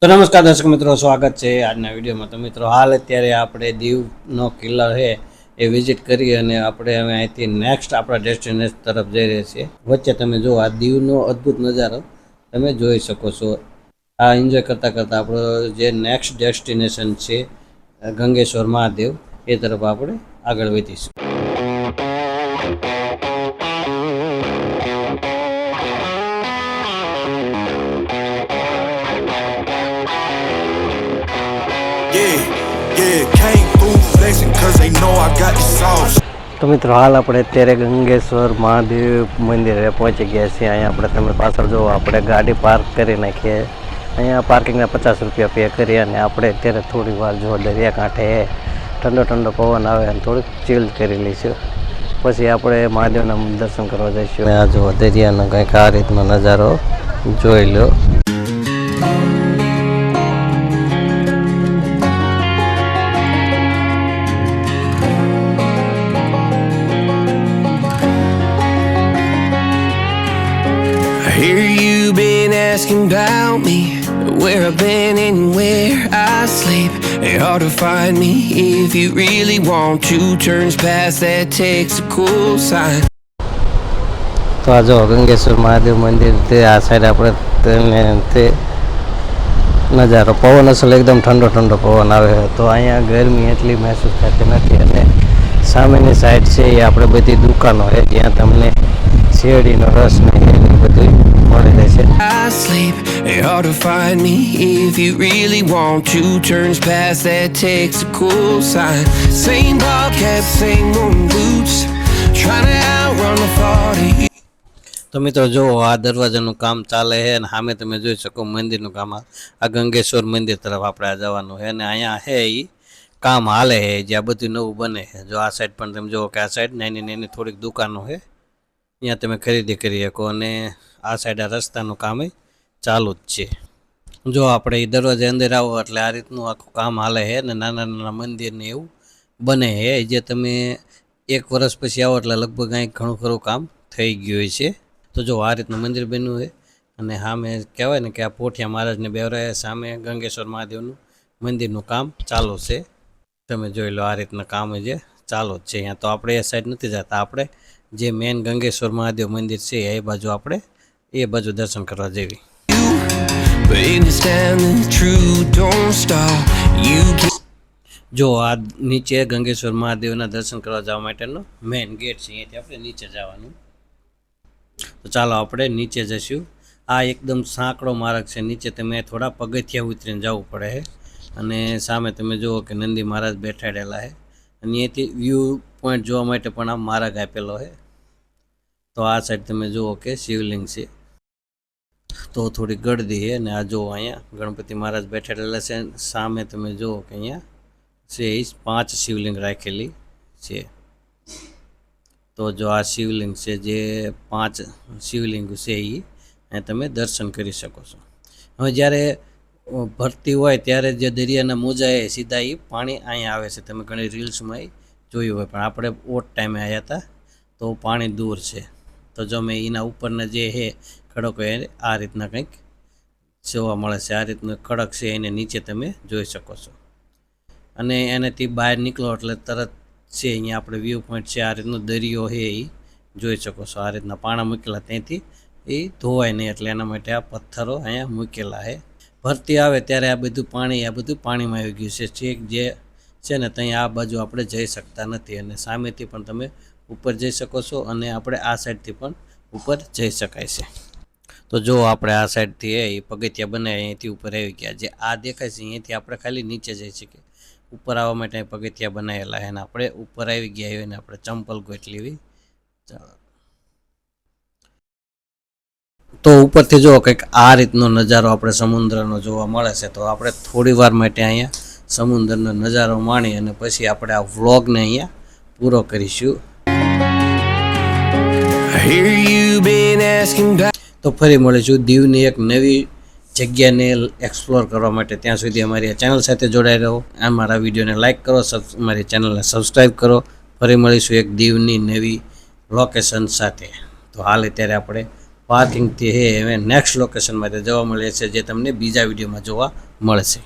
તો નમસ્કાર દર્શક મિત્રો, સ્વાગત છે આજના વિડીયોમાં। તો મિત્રો હાલ અત્યારે આપણે દીવનો કિલ્લો છે એ વિઝિટ કરી અને આપણે હવે અહીંથી નેક્સ્ટ આપણા ડેસ્ટિનેશન તરફ જઈ રહ્યા છીએ। વચ્ચે તમે જો આ દીવનો અદ્ભુત નજારો તમે જોઈ શકો છો। આ એન્જોય કરતાં કરતાં આપણો જે નેક્સ્ટ ડેસ્ટિનેશન છે ગંગેશ્વર મહાદેવ એ તરફ આપણે આગળ વધીશું। તો મિત્રો હાલ આપણે અત્યારે ગંગેશ્વર મહાદેવ મંદિરે પહોંચી ગયા છીએ। અહીંયા આપણે તમે પાછળ જુઓ, આપણે ગાડી પાર્ક કરી નાખીએ। અહીંયા પાર્કિંગના 50 રૂપિયા પે કરી અને આપણે અત્યારે થોડી વાર જો દરિયાકાંઠે ઠંડો ઠંડો પવન આવે અને થોડીક ચીલ કરી લઈશું, પછી આપણે મહાદેવના દર્શન કરવા જઈશું। આ જુઓ દરિયાનો કંઈક આ રીતનો નજારો જોઈ લો। Hear you been asking about me, where I've been and where I sleep. It's hard to find me if you really want to. Turns past that takes a cool sign. તો આ જો ગંગેશ્વર મહાદેવ મંદિર તે આ સાઈડ આપણે તે નજારો પવન અસલ એકદમ ઠંડો ઠંડો પવન આવે તો અહીંયા ગરમી એટલી મહેસૂસ થતી નથી। અને સામેની સાઈડ છે એ આપણે બધી દુકાનો છે જ્યાં તમને શેરડીનો રસ ને એ બધું મળી રહેશે। I sleep. It's hard to find me if you really want to. Turns past that takes a cool sign. Same ball cap, same moon boots. Trying to outrun the thought of you. તો મિત્રો જો આ દરવાજાનું કામ ચાલે છે અને સામે તમે જોઈ શકો મંદિરનું કામ। આ ગંગેશ્વર મંદિર તરફ આપણે આ જવાનું છે અને અહીંયા છે એ કામ હાલે છે જ્યાં બધું નવું બને છે। જો આ સાઈડ પણ તમે જુઓ કે આ સાઈડ નાની નાની થોડીક દુકાનો છે, ત્યાં તમે ખરીદી કરી શકો અને આ સાઈડ આ રસ્તાનું કામ ચાલુ જ છે। જો આપણે એ દરવાજા અંદર આવો એટલે આ રીતનું આખું કામ હાલે છે અને નાના નાના મંદિરને એવું બને છે જે તમે 1 વર્ષ પછી આવો એટલે લગભગ અહીં ઘણું ખરું કામ થઈ ગયું હોય છે। તો જો આ રીતનું મંદિર બન્યું છે અને સામે કહેવાય ને કે આ પોઠિયા મહારાજને બેવરાય, સામે ગંગેશ્વર મહાદેવનું મંદિરનું કામ ચાલુ છે। તમે જોઈ લો આ રીતના કામ જે ચાલુ જ છે અહીંયા। તો આપણે એ સાઈડ નથી જતા, આપણે જે મેન ગંગેશ્વર મહાદેવ મંદિર છે એ બાજુ આપણે એ બાજુ દર્શન કરવા જઈએ। But in this time the truth don't stop. You keep જો આ નીચે ગંગેશ્વર મહાદેવના દર્શન કરવા જવા માટેનો મેઇન ગેટ છે, અહીંયાથી આપણે નીચે જવાનું। તો ચાલો આપણે નીચે જઈશું। આ એકદમ સાંકડો માર્ગ છે, નીચે તમે થોડા પગથિયા ઉતરીને જવું પડે છે અને સામે તમે જુઓ કે નંદી મહારાજ બેઠાડેલા છે અને અહીંયાથી વ્યૂ પોઈન્ટ જોવા માટે પણ આ માર્ગ આપેલો છે। તો આ સાઈડ તમે જુઓ કે શિવલિંગ છે, તો થોડી ગળદી છે અને આ જુઓ અહીંયા ગણપતિ મહારાજ બેઠેલા છે। સામે તમે જુઓ કે અહીંયા છે 5 શિવલિંગ રાખેલી છે। તો જો આ શિવલિંગ છે, જે 5 શિવલિંગ છે એ તમે દર્શન કરી શકો છો। હવે જ્યારે ભરતી હોય ત્યારે જે દરિયાના મોજા એ સીધા એ પાણી અહીંયા આવે છે, તમે ઘણી રીલ્સમાં જોયું હોય, પણ આપણે ઓટ ટાઈમે આવ્યા હતા તો પાણી દૂર છે। તો જો મેં એના ઉપરના જે છે ખડકો એ આ રીતના કંઈક જોવા મળે છે, આ રીતનું ખડક છે એને નીચે તમે જોઈ શકો છો અને એનાથી બહાર નીકળો એટલે તરત છે અહીંયા આપણે વ્યૂ પોઈન્ટ છે, આ રીતનો દરિયો છે એ જોઈ શકો છો। આ રીતના પાણા મૂકેલા ત્યાંથી એ ધોવાય નહીં એટલે એના માટે આ પથ્થરો અહીંયા મૂકેલા છે। ભરતી આવે ત્યારે આ બધું પાણીમાં આવી ગયું છે, ઠીક જે છે ને ત્યાં આ બાજુ આપણે જઈ શકતા નથી અને સામેથી પણ તમે ઉપર જઈ શકો છો અને આપણે આ સાઈડથી પણ ઉપર જઈ શકાય છે। તો જો આપણે આ સાઈડથી એ પગથિયા બનાવી અહીંથી ઉપર આવી ગયા, જે આ દેખાય છે અહીંયાથી આપણે ખાલી નીચે જઈ શકીએ, ઉપર આવવા માટે પગથિયા બનાવેલા છે અને આપણે ઉપર આવી ગયા હોય ને આપણે ચંપલ ગોઠવી લેવી। ચાલો તો ઉપરથી જો કંઈક આ રીતનો નજારો આપણે સમુદ્રનો જોવા મળે છે। તો આપણે થોડી વાર માટે અહીંયા સમુદ્રનો નજારો માણી અને પછી આપણે આ વ્લોગને અહીંયા પૂરો કરીશું। hear you been asking about. તો ફરી મળીશું દીવની એક નવી જગ્યાને એક્સપ્લોર કરવા માટે। ત્યાં સુધી અમારી આ ચેનલ સાથે જોડાઈ રહો, અમારા વિડીયોને લાઇક કરો, અમારી ચેનલને સબસ્ક્રાઈબ કરો। ફરી મળીશું એક દીવની નવી લોકેશન સાથે। તો હાલ અત્યારે આપણે પાર્કિંગથી હે હવે નેક્સ્ટ લોકેશનમાં જવા મળે છે, જે તમને બીજા વિડીયોમાં જોવા મળશે.